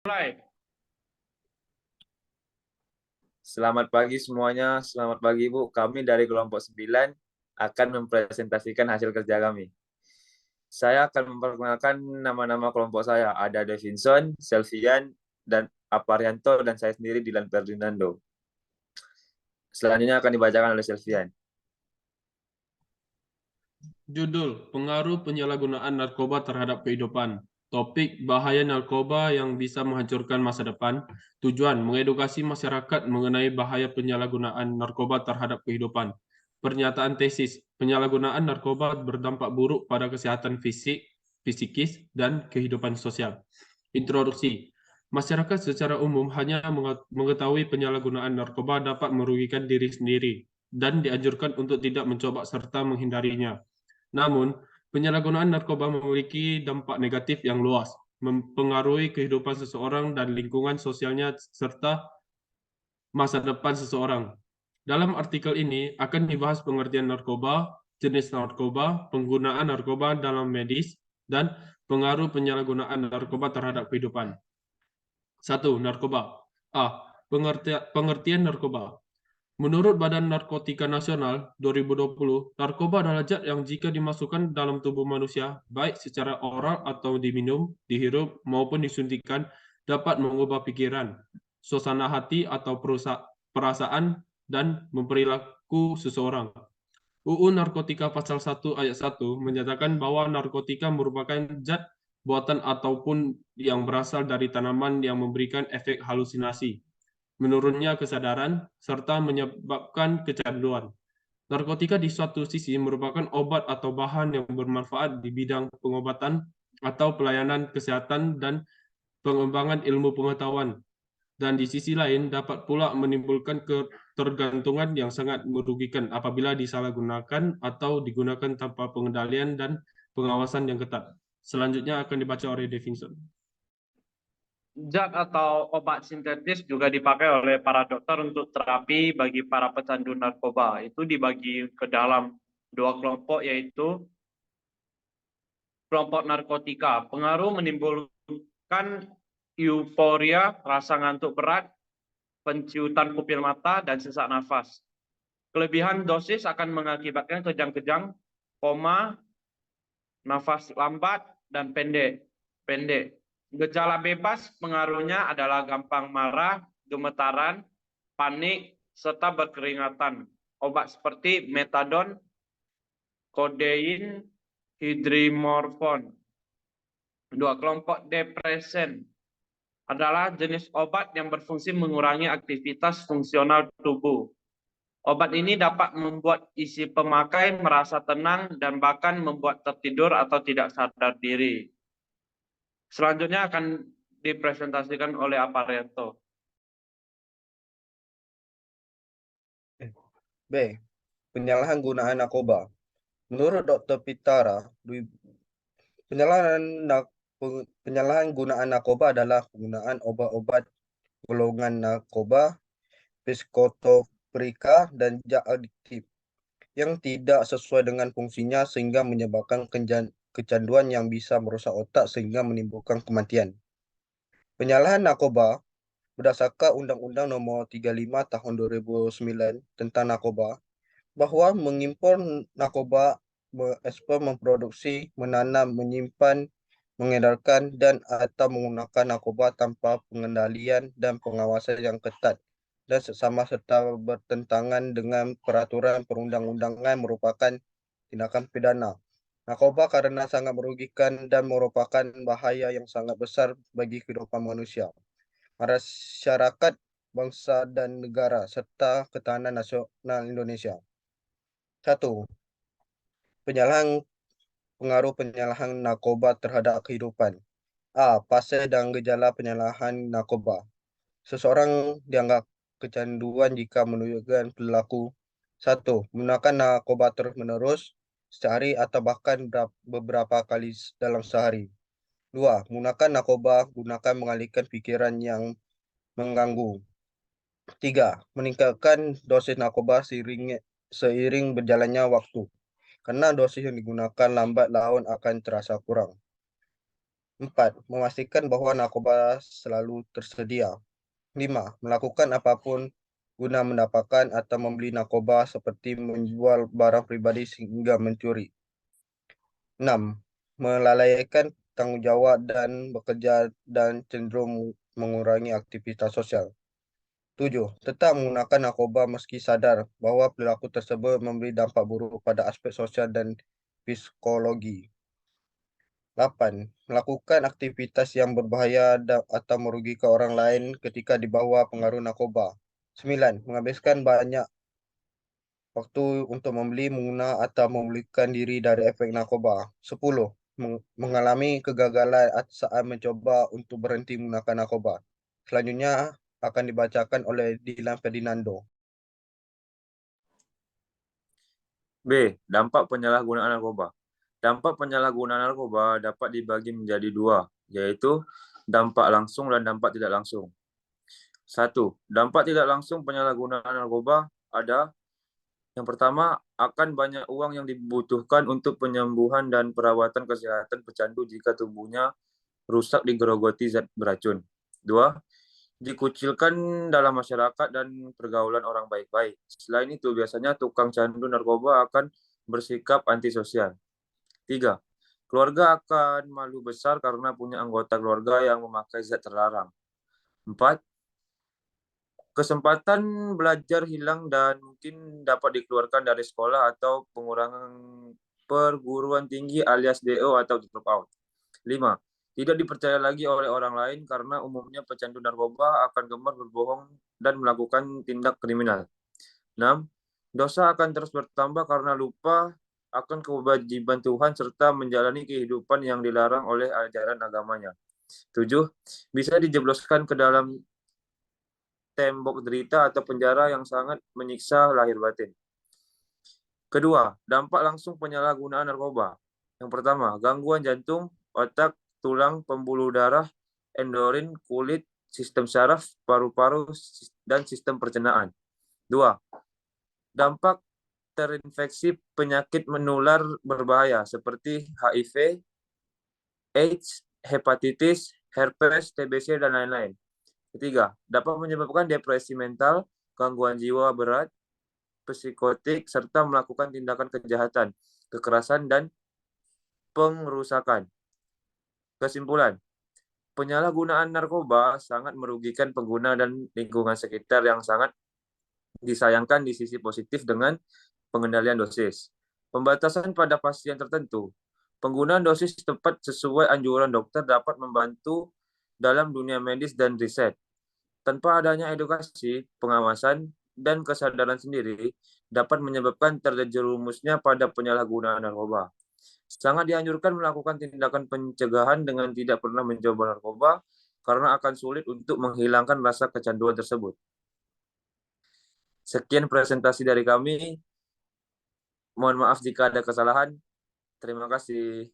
Mulai. Selamat pagi semuanya, selamat pagi Bu. Kami dari kelompok 9 akan mempresentasikan hasil kerja kami. Saya akan memperkenalkan nama-nama kelompok saya. Ada Devinson, Selvian, dan Aparianto, dan saya sendiri Dilan Ferdinando. Selanjutnya akan dibacakan oleh Selvian. Judul: Pengaruh Penyalahgunaan Narkoba Terhadap Kehidupan. Topik: Bahaya narkoba yang bisa menghancurkan masa depan. Tujuan: mengedukasi masyarakat mengenai bahaya penyalahgunaan narkoba terhadap kehidupan. Pernyataan tesis: penyalahgunaan narkoba berdampak buruk pada kesehatan fisikis, dan kehidupan sosial. Introduksi. Masyarakat secara umum hanya mengetahui penyalahgunaan narkoba dapat merugikan diri sendiri dan dianjurkan untuk tidak mencoba serta menghindarinya. Namun, penyalahgunaan narkoba memiliki dampak negatif yang luas, mempengaruhi kehidupan seseorang dan lingkungan sosialnya serta masa depan seseorang. Dalam artikel ini akan dibahas pengertian narkoba, jenis narkoba, penggunaan narkoba dalam medis, dan pengaruh penyalahgunaan narkoba terhadap kehidupan. 1. Narkoba. A. Pengertian narkoba. Menurut Badan Narkotika Nasional 2020, narkoba adalah zat yang jika dimasukkan dalam tubuh manusia, baik secara oral atau diminum, dihirup, maupun disuntikkan, dapat mengubah pikiran, suasana hati atau perasaan, dan memperilaku seseorang. UU Narkotika Pasal 1 Ayat 1 menyatakan bahwa narkotika merupakan zat buatan ataupun yang berasal dari tanaman yang memberikan efek halusinasi, menurunnya kesadaran, serta menyebabkan kecanduan. Narkotika di suatu sisi merupakan obat atau bahan yang bermanfaat di bidang pengobatan atau pelayanan kesehatan dan pengembangan ilmu pengetahuan, dan di sisi lain dapat pula menimbulkan ketergantungan yang sangat merugikan apabila disalahgunakan atau digunakan tanpa pengendalian dan pengawasan yang ketat. Selanjutnya akan dibaca oleh Davidson. Zat atau obat sintetis juga dipakai oleh para dokter untuk terapi bagi para pecandu narkoba. Itu dibagi ke dalam dua kelompok, yaitu kelompok narkotika. Pengaruh menimbulkan euforia, rasa ngantuk berat, penciutan pupil mata, dan sesak nafas. Kelebihan dosis akan mengakibatkan kejang-kejang, koma, nafas lambat, dan pendek. Gejala bebas pengaruhnya adalah gampang marah, gemetaran, panik, serta berkeringatan. Obat seperti metadon, kodein, hidromorfon. Dua kelompok depresan adalah jenis obat yang berfungsi mengurangi aktivitas fungsional tubuh. Obat ini dapat membuat isi pemakai merasa tenang dan bahkan membuat tertidur atau tidak sadar diri. Selanjutnya akan dipresentasikan oleh Aparianto. B. Penyalahgunaan narkoba. Menurut Dr. Pitara, penyalahgunaan narkoba adalah penggunaan obat-obat golongan narkoba, psikotropika, dan zat adiktif yang tidak sesuai dengan fungsinya sehingga menyebabkan kecanduan yang bisa merusak otak sehingga menimbulkan kematian. Penyalahan narkoba berdasarkan Undang-Undang Nomor 35 Tahun 2009 tentang narkoba, bahwa mengimpor narkoba, mengekspor, memproduksi, menanam, menyimpan, mengedarkan, dan atau menggunakan narkoba tanpa pengendalian dan pengawasan yang ketat dan sesama serta bertentangan dengan peraturan perundang-undangan merupakan tindakan pidana. Narkoba karena sangat merugikan dan merupakan bahaya yang sangat besar bagi kehidupan manusia, masyarakat, bangsa dan negara, serta ketahanan nasional Indonesia. 1. Pengaruh penyalahan narkoba terhadap kehidupan. A. Fase dan gejala penyalahan narkoba. Seseorang dianggap kecanduan jika menunjukkan perilaku: 1. Menggunakan narkoba terus-menerus sehari atau bahkan beberapa kali dalam sehari. 2. Menggunakan narkoba gunakan mengalihkan pikiran yang mengganggu. 3. Meningkatkan dosis narkoba seiring berjalannya waktu, karena dosis yang digunakan lambat laun akan terasa kurang. 4. Memastikan bahwa narkoba selalu tersedia. 5. Melakukan apapun guna mendapatkan atau membeli narkoba seperti menjual barang pribadi sehingga mencuri. 6. Melalaikan tanggung jawab dan bekerja dan cenderung mengurangi aktivitas sosial. 7. Tetap menggunakan narkoba meski sadar bahwa perilaku tersebut memberi dampak buruk pada aspek sosial dan psikologi. 8. Melakukan aktivitas yang berbahaya atau merugikan orang lain ketika di bawah pengaruh narkoba. 9. Menghabiskan banyak waktu untuk membeli, menggunakan atau memulihkan diri dari efek narkoba. 10. Mengalami kegagalan saat mencoba untuk berhenti menggunakan narkoba. Selanjutnya akan dibacakan oleh Dilan Ferdinando. B. Dampak penyalahgunaan narkoba. Dampak penyalahgunaan narkoba dapat dibagi menjadi dua, yaitu dampak langsung dan dampak tidak langsung. 1. Dampak tidak langsung penyalahgunaan narkoba ada: yang pertama, akan banyak uang yang dibutuhkan untuk penyembuhan dan perawatan kesehatan pecandu jika tubuhnya rusak digerogoti zat beracun. 2. Dikucilkan dalam masyarakat dan pergaulan orang baik-baik. Selain itu, biasanya tukang candu narkoba akan bersikap antisosial. 3. Keluarga akan malu besar karena punya anggota keluarga yang memakai zat terlarang. 4. Kesempatan belajar hilang dan mungkin dapat dikeluarkan dari sekolah atau pengurangan perguruan tinggi alias DO atau drop out. 5. Tidak dipercaya lagi oleh orang lain karena umumnya pecandu narkoba akan gemar berbohong dan melakukan tindak kriminal. 6. Dosa akan terus bertambah karena lupa akan kewajiban Tuhan serta menjalani kehidupan yang dilarang oleh ajaran agamanya. 7. Bisa dijebloskan ke dalam tembok derita atau penjara yang sangat menyiksa lahir batin. Kedua, dampak langsung penyalahgunaan narkoba. Yang pertama, gangguan jantung, otak, tulang, pembuluh darah, endorin, kulit, sistem saraf, paru-paru, dan sistem pencernaan. 2. Dampak terinfeksi penyakit menular berbahaya seperti HIV, AIDS, hepatitis, herpes, TBC, dan lain-lain. Ketiga, dapat menyebabkan depresi mental, gangguan jiwa berat, psikotik, serta melakukan tindakan kejahatan, kekerasan, dan pengrusakan. Kesimpulan, penyalahgunaan narkoba sangat merugikan pengguna dan lingkungan sekitar yang sangat disayangkan di sisi positif dengan pengendalian dosis. Pembatasan pada pasien tertentu. Penggunaan dosis tepat sesuai anjuran dokter dapat membantu dalam dunia medis dan riset. Tanpa adanya edukasi, pengawasan, dan kesadaran sendiri dapat menyebabkan terjerumusnya pada penyalahgunaan narkoba. Sangat dianjurkan melakukan tindakan pencegahan dengan tidak pernah mencoba narkoba karena akan sulit untuk menghilangkan rasa kecanduan tersebut. Sekian presentasi dari kami. Mohon maaf jika ada kesalahan. Terima kasih.